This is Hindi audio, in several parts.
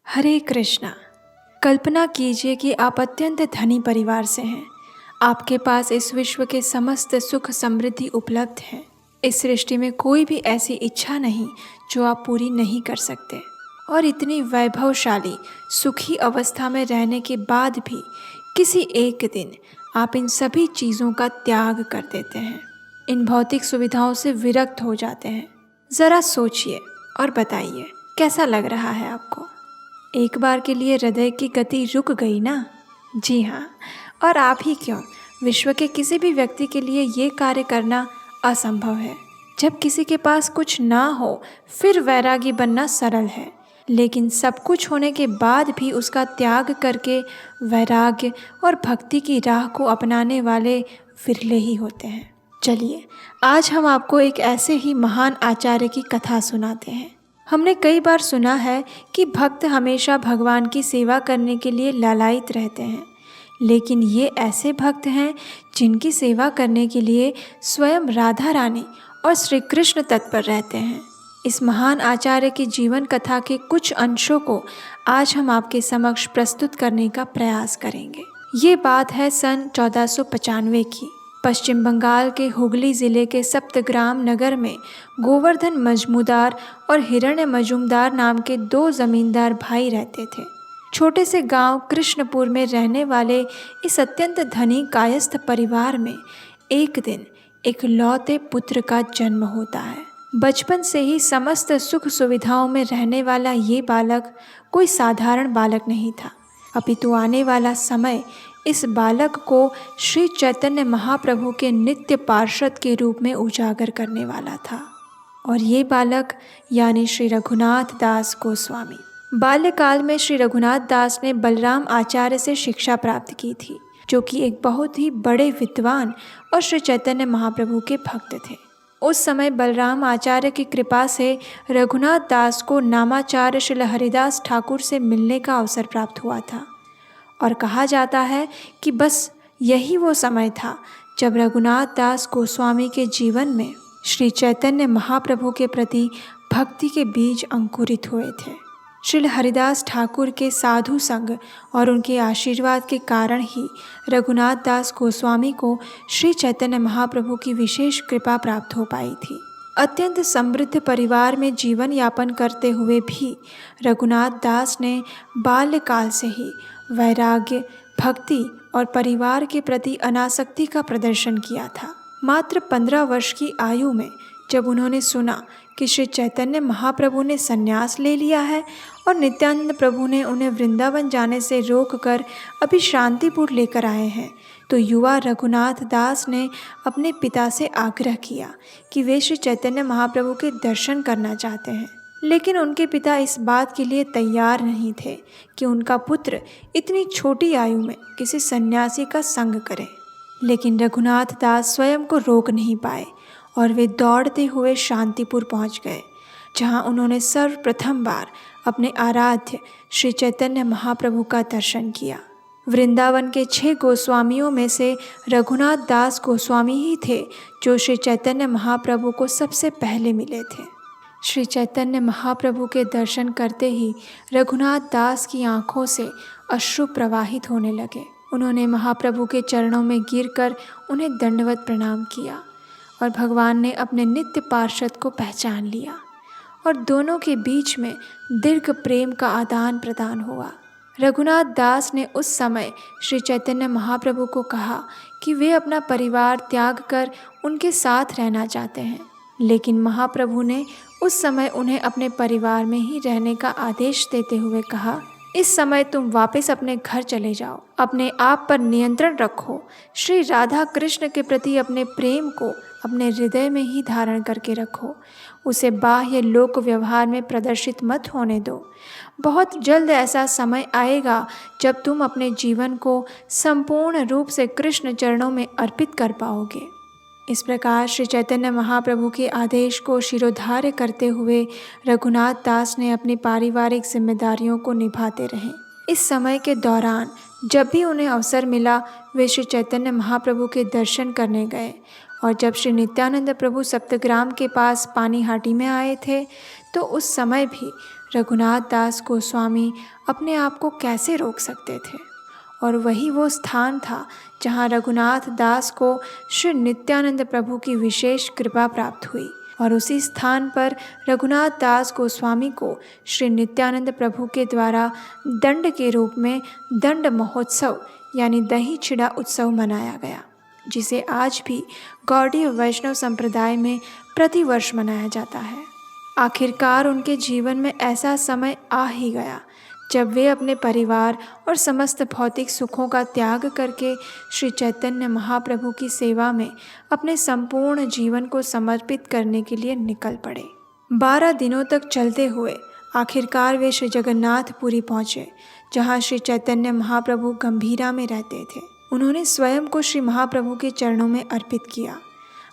हरे कृष्णा। कल्पना कीजिए कि आप अत्यंत धनी परिवार से हैं। आपके पास इस विश्व के समस्त सुख समृद्धि उपलब्ध है। इस सृष्टि में कोई भी ऐसी इच्छा नहीं जो आप पूरी नहीं कर सकते। और इतनी वैभवशाली सुखी अवस्था में रहने के बाद भी किसी एक दिन आप इन सभी चीज़ों का त्याग कर देते हैं, इन भौतिक सुविधाओं से विरक्त हो जाते हैं। ज़रा सोचिए और बताइए कैसा लग रहा है आपको। एक बार के लिए हृदय की गति रुक गई ना? जी हाँ, और आप ही क्यों, विश्व के किसी भी व्यक्ति के लिए ये कार्य करना असंभव है। जब किसी के पास कुछ ना हो फिर वैरागी बनना सरल है, लेकिन सब कुछ होने के बाद भी उसका त्याग करके वैराग्य और भक्ति की राह को अपनाने वाले विरले ही होते हैं। चलिए, आज हम आपको एक ऐसे ही महान आचार्य की कथा सुनाते हैं। हमने कई बार सुना है कि भक्त हमेशा भगवान की सेवा करने के लिए लालायित रहते हैं, लेकिन ये ऐसे भक्त हैं जिनकी सेवा करने के लिए स्वयं राधा रानी और श्री कृष्ण तत्पर रहते हैं। इस महान आचार्य की जीवन कथा के कुछ अंशों को आज हम आपके समक्ष प्रस्तुत करने का प्रयास करेंगे। ये बात है सन 1495 की। पश्चिम बंगाल के हुगली जिले के सप्तग्राम नगर में गोवर्धन मजमूदार और हिरण्य मजूमदार नाम के दो जमींदार भाई रहते थे। छोटे से गांव कृष्णपुर में रहने वाले इस अत्यंत धनी कायस्थ परिवार में एक दिन एक लौते पुत्र का जन्म होता है। बचपन से ही समस्त सुख सुविधाओं में रहने वाला ये बालक कोई साधारण बालक नहीं था, अपितु आने वाला समय इस बालक को श्री चैतन्य महाप्रभु के नित्य पार्षद के रूप में उजागर करने वाला था। और ये बालक यानी श्री रघुनाथ दास गोस्वामी। बाल्यकाल में श्री रघुनाथ दास ने बलराम आचार्य से शिक्षा प्राप्त की थी, जो कि एक बहुत ही बड़े विद्वान और श्री चैतन्य महाप्रभु के भक्त थे। उस समय बलराम आचार्य की कृपा से रघुनाथ दास को नामाचार्य श्री हरिदास ठाकुर से मिलने का अवसर प्राप्त हुआ था। और कहा जाता है कि बस यही वो समय था जब रघुनाथ दास गोस्वामी के जीवन में श्री चैतन्य महाप्रभु के प्रति भक्ति के बीज अंकुरित हुए थे। श्री हरिदास ठाकुर के साधु संग और उनके आशीर्वाद के कारण ही रघुनाथ दास गोस्वामी को श्री चैतन्य महाप्रभु की विशेष कृपा प्राप्त हो पाई थी। अत्यंत समृद्ध परिवार में जीवन यापन करते हुए भी रघुनाथ दास ने बाल्यकाल से ही वैराग्य, भक्ति और परिवार के प्रति अनासक्ति का प्रदर्शन किया था। मात्र 15 वर्ष की आयु में जब उन्होंने सुना कि श्री चैतन्य महाप्रभु ने संन्यास ले लिया है और नित्यानंद प्रभु ने उन्हें वृंदावन जाने से रोककर अभी शांतिपुर लेकर आए हैं, तो युवा रघुनाथ दास ने अपने पिता से आग्रह किया कि वे श्री चैतन्य महाप्रभु के दर्शन करना चाहते हैं। लेकिन उनके पिता इस बात के लिए तैयार नहीं थे कि उनका पुत्र इतनी छोटी आयु में किसी सन्यासी का संग करे। लेकिन रघुनाथ दास स्वयं को रोक नहीं पाए और वे दौड़ते हुए शांतिपुर पहुंच गए, जहां उन्होंने सर्वप्रथम बार अपने आराध्य श्री चैतन्य महाप्रभु का दर्शन किया। वृंदावन के 6 गोस्वामियों में से रघुनाथ दास गोस्वामी ही थे जो श्री चैतन्य महाप्रभु को सबसे पहले मिले थे। श्री चैतन्य महाप्रभु के दर्शन करते ही रघुनाथ दास की आंखों से अश्रु प्रवाहित होने लगे। उन्होंने महाप्रभु के चरणों में गिरकर उन्हें दंडवत प्रणाम किया और भगवान ने अपने नित्य पार्षद को पहचान लिया और दोनों के बीच में दीर्घ प्रेम का आदान प्रदान हुआ। रघुनाथ दास ने उस समय श्री चैतन्य महाप्रभु को कहा कि वे अपना परिवार त्याग कर उनके साथ रहना चाहते हैं, लेकिन महाप्रभु ने उस समय उन्हें अपने परिवार में ही रहने का आदेश देते हुए कहा, इस समय तुम वापस अपने घर चले जाओ, अपने आप पर नियंत्रण रखो, श्री राधा कृष्ण के प्रति अपने प्रेम को अपने हृदय में ही धारण करके रखो, उसे बाह्य लोक व्यवहार में प्रदर्शित मत होने दो। बहुत जल्द ऐसा समय आएगा जब तुम अपने जीवन को संपूर्ण रूप से कृष्ण चरणों में अर्पित कर पाओगे। इस प्रकार श्री चैतन्य महाप्रभु के आदेश को शिरोधार्य करते हुए रघुनाथ दास ने अपनी पारिवारिक जिम्मेदारियों को निभाते रहे। इस समय के दौरान जब भी उन्हें अवसर मिला वे श्री चैतन्य महाप्रभु के दर्शन करने गए, और जब श्री नित्यानंद प्रभु सप्तग्राम के पास पानीहाटी में आए थे तो उस समय भी रघुनाथ दास गोस्वामी अपने आप को कैसे रोक सकते थे? और वही वो स्थान था जहाँ रघुनाथ दास को श्री नित्यानंद प्रभु की विशेष कृपा प्राप्त हुई, और उसी स्थान पर रघुनाथ दास गोस्वामी को श्री नित्यानंद प्रभु के द्वारा दंड के रूप में दंड महोत्सव यानी दही चिड़ा उत्सव मनाया गया, जिसे आज भी गौड़ीय वैष्णव संप्रदाय में प्रतिवर्ष मनाया जाता है। आखिरकार उनके जीवन में ऐसा समय आ ही गया जब वे अपने परिवार और समस्त भौतिक सुखों का त्याग करके श्री चैतन्य महाप्रभु की सेवा में अपने संपूर्ण जीवन को समर्पित करने के लिए निकल पड़े। 12 दिनों तक चलते हुए आखिरकार वे श्री जगन्नाथपुरी पहुँचे, जहाँ श्री चैतन्य महाप्रभु गंभीरा में रहते थे। उन्होंने स्वयं को श्री महाप्रभु के चरणों में अर्पित किया।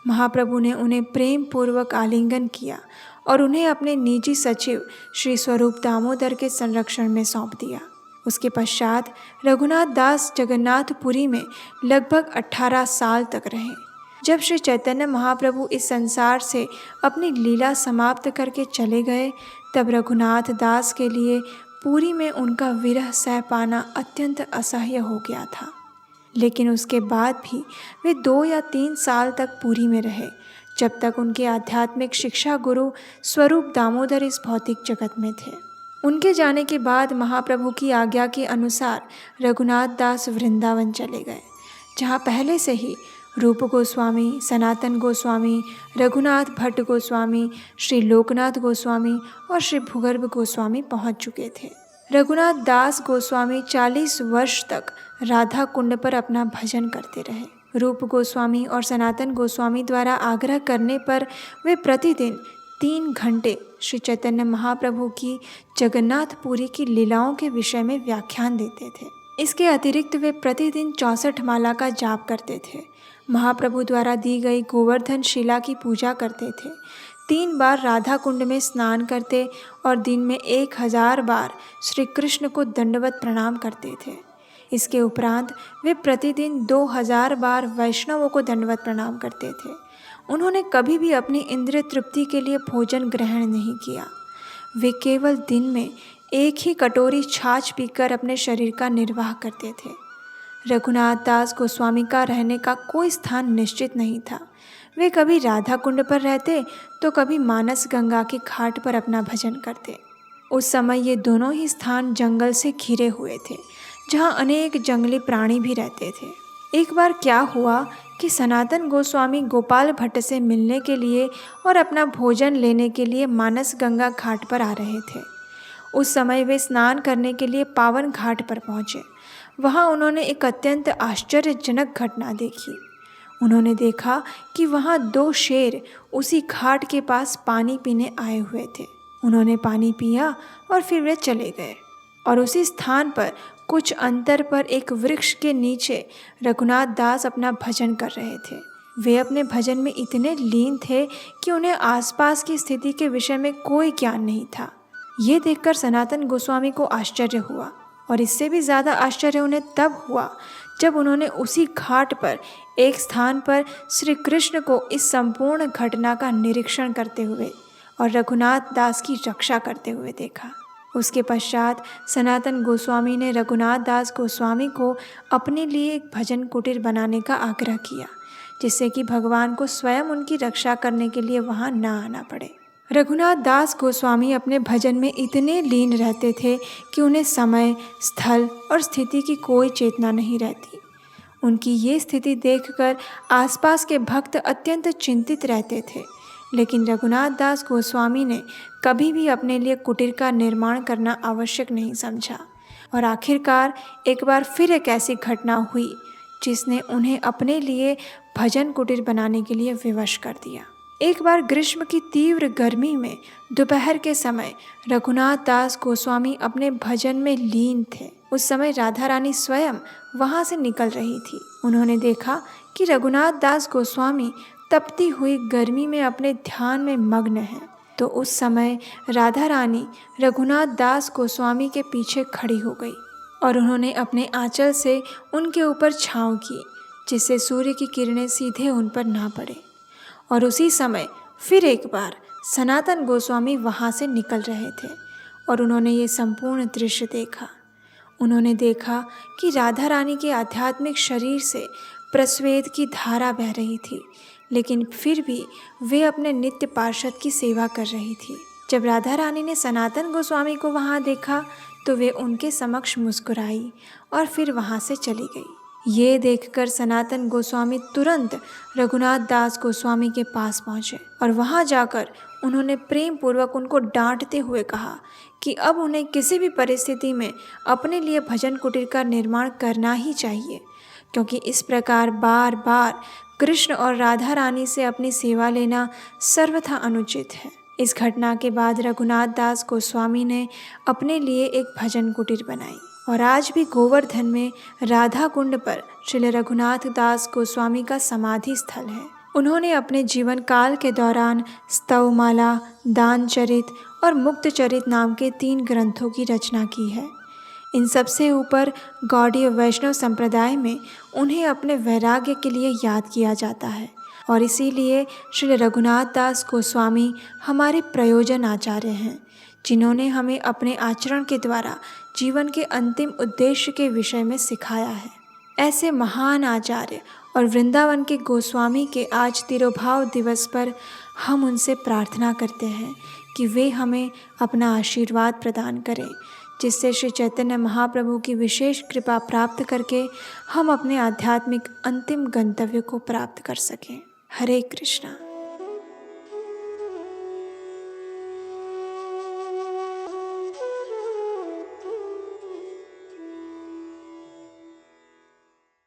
महाप्रभु ने उन्हें प्रेम पूर्वक आलिंगन किया और उन्हें अपने निजी सचिव श्री स्वरूप दामोदर के संरक्षण में सौंप दिया। उसके पश्चात रघुनाथ दास जगन्नाथपुरी में लगभग 18 साल तक रहे। जब श्री चैतन्य महाप्रभु इस संसार से अपनी लीला समाप्त करके चले गए, तब रघुनाथ दास के लिए पुरी में उनका विरह सह पाना अत्यंत असह्य हो गया था। लेकिन उसके बाद भी वे 2 या 3 साल तक पुरी में रहे, जब तक उनके आध्यात्मिक शिक्षा गुरु स्वरूप दामोदर इस भौतिक जगत में थे। उनके जाने के बाद महाप्रभु की आज्ञा के अनुसार रघुनाथ दास वृंदावन चले गए, जहाँ पहले से ही रूप गोस्वामी, सनातन गोस्वामी, रघुनाथ भट्ट गोस्वामी, श्री लोकनाथ गोस्वामी और श्री भूगर्भ गोस्वामी पहुँच चुके थे। रघुनाथ दास गोस्वामी 40 वर्ष तक राधा कुंड पर अपना भजन करते रहे। रूप गोस्वामी और सनातन गोस्वामी द्वारा आग्रह करने पर वे प्रतिदिन 3 घंटे श्री चैतन्य महाप्रभु की जगन्नाथपुरी की लीलाओं के विषय में व्याख्यान देते थे। इसके अतिरिक्त वे प्रतिदिन 64 माला का जाप करते थे। महाप्रभु द्वारा दी गई गोवर्धन शिला की पूजा करते थे। 3 बार राधा कुंड में स्नान करते और दिन में 1000 बार श्री कृष्ण को दंडवत प्रणाम करते थे। इसके उपरांत वे प्रतिदिन 2000 बार वैष्णवों को दंडवत प्रणाम करते थे। उन्होंने कभी भी अपनी इंद्रिय तृप्ति के लिए भोजन ग्रहण नहीं किया। वे केवल दिन में 1 ही कटोरी छाछ पीकर अपने शरीर का निर्वाह करते थे। रघुनाथ दास गोस्वामी का रहने का कोई स्थान निश्चित नहीं था। वे कभी राधा कुंड पर रहते तो कभी मानस गंगा के घाट पर अपना भजन करते। उस समय ये दोनों ही स्थान जंगल से घिरे हुए थे, जहाँ अनेक जंगली प्राणी भी रहते थे। एक बार क्या हुआ कि सनातन गोस्वामी गोपाल भट्ट से मिलने के लिए और अपना भोजन लेने के लिए मानस गंगा घाट पर आ रहे थे। उस समय वे स्नान करने के लिए पावन घाट पर पहुँचे। वहाँ उन्होंने एक अत्यंत आश्चर्यजनक घटना देखी। उन्होंने देखा कि वहाँ 2 शेर उसी घाट के पास पानी पीने आए हुए थे। उन्होंने पानी पिया और फिर वे चले गए, और उसी स्थान पर कुछ अंतर पर एक वृक्ष के नीचे रघुनाथ दास अपना भजन कर रहे थे। वे अपने भजन में इतने लीन थे कि उन्हें आसपास की स्थिति के विषय में कोई ज्ञान नहीं था। ये देखकर सनातन गोस्वामी को आश्चर्य हुआ, और इससे भी ज़्यादा आश्चर्य उन्हें तब हुआ जब उन्होंने उसी घाट पर एक स्थान पर श्री कृष्ण को इस संपूर्ण घटना का निरीक्षण करते हुए और रघुनाथ दास की रक्षा करते हुए देखा। उसके पश्चात सनातन गोस्वामी ने रघुनाथ दास गोस्वामी को अपने लिए एक भजन कुटीर बनाने का आग्रह किया, जिससे कि भगवान को स्वयं उनकी रक्षा करने के लिए वहां न आना पड़े। रघुनाथ दास गोस्वामी अपने भजन में इतने लीन रहते थे कि उन्हें समय, स्थल और स्थिति की कोई चेतना नहीं रहती। उनकी ये स्थिति देखकर आसपास के भक्त अत्यंत चिंतित रहते थे, लेकिन रघुनाथ दास गोस्वामी ने कभी भी अपने लिए कुटीर का निर्माण करना आवश्यक नहीं समझा। और आखिरकार एक बार फिर एक ऐसी घटना हुई जिसने उन्हें अपने लिए भजन कुटीर बनाने के लिए विवश कर दिया। एक बार ग्रीष्म की तीव्र गर्मी में दोपहर के समय रघुनाथ दास गोस्वामी अपने भजन में लीन थे। उस समय राधा रानी स्वयं वहाँ से निकल रही थी। उन्होंने देखा कि रघुनाथ दास गोस्वामी तपती हुई गर्मी में अपने ध्यान में मग्न हैं। तो उस समय राधा रानी रघुनाथ दास गोस्वामी के पीछे खड़ी हो गई और उन्होंने अपने आंचल से उनके ऊपर छांव की, जिससे सूर्य की किरणें सीधे उन पर ना पड़े। और उसी समय फिर एक बार सनातन गोस्वामी वहाँ से निकल रहे थे। और उन्होंने ये संपूर्ण दृश्य देखा। उन्होंने देखा कि राधा रानी के आध्यात्मिक शरीर से प्रस्वेद की धारा बह रही थी, लेकिन फिर भी वे अपने नित्य पार्षद की सेवा कर रही थी। जब राधा रानी ने सनातन गोस्वामी को वहाँ देखा तो वे उनके समक्ष मुस्कुराई और फिर वहाँ से चली गई। ये देखकर सनातन गोस्वामी तुरंत रघुनाथ दास गोस्वामी के पास पहुँचे और वहाँ जाकर उन्होंने प्रेम पूर्वक उनको डांटते हुए कहा कि अब उन्हें किसी भी परिस्थिति में अपने लिए भजन कुटीर का निर्माण करना ही चाहिए, क्योंकि इस प्रकार बार बार कृष्ण और राधा रानी से अपनी सेवा लेना सर्वथा अनुचित है। इस घटना के बाद रघुनाथ दास गोस्वामी ने अपने लिए एक भजन कुटीर बनाई और आज भी गोवर्धन में राधा कुंड पर श्री रघुनाथ दास गोस्वामी का समाधि स्थल है। उन्होंने अपने जीवन काल के दौरान स्तवमाला, दानचरित और मुक्तचरित नाम के 3 ग्रंथों की रचना की है। इन सबसे ऊपर गौड़ीय वैष्णव संप्रदाय में उन्हें अपने वैराग्य के लिए याद किया जाता है और इसीलिए श्री रघुनाथ दास गोस्वामी हमारे प्रयोजन आचार्य हैं, जिन्होंने हमें अपने आचरण के द्वारा जीवन के अंतिम उद्देश्य के विषय में सिखाया है। ऐसे महान आचार्य और वृंदावन के गोस्वामी के आज तिरोभाव दिवस पर हम उनसे प्रार्थना करते हैं कि वे हमें अपना आशीर्वाद प्रदान करें, जिससे श्री चैतन्य महाप्रभु की विशेष कृपा प्राप्त करके हम अपने आध्यात्मिक अंतिम गंतव्य को प्राप्त कर सकें। हरे कृष्णा।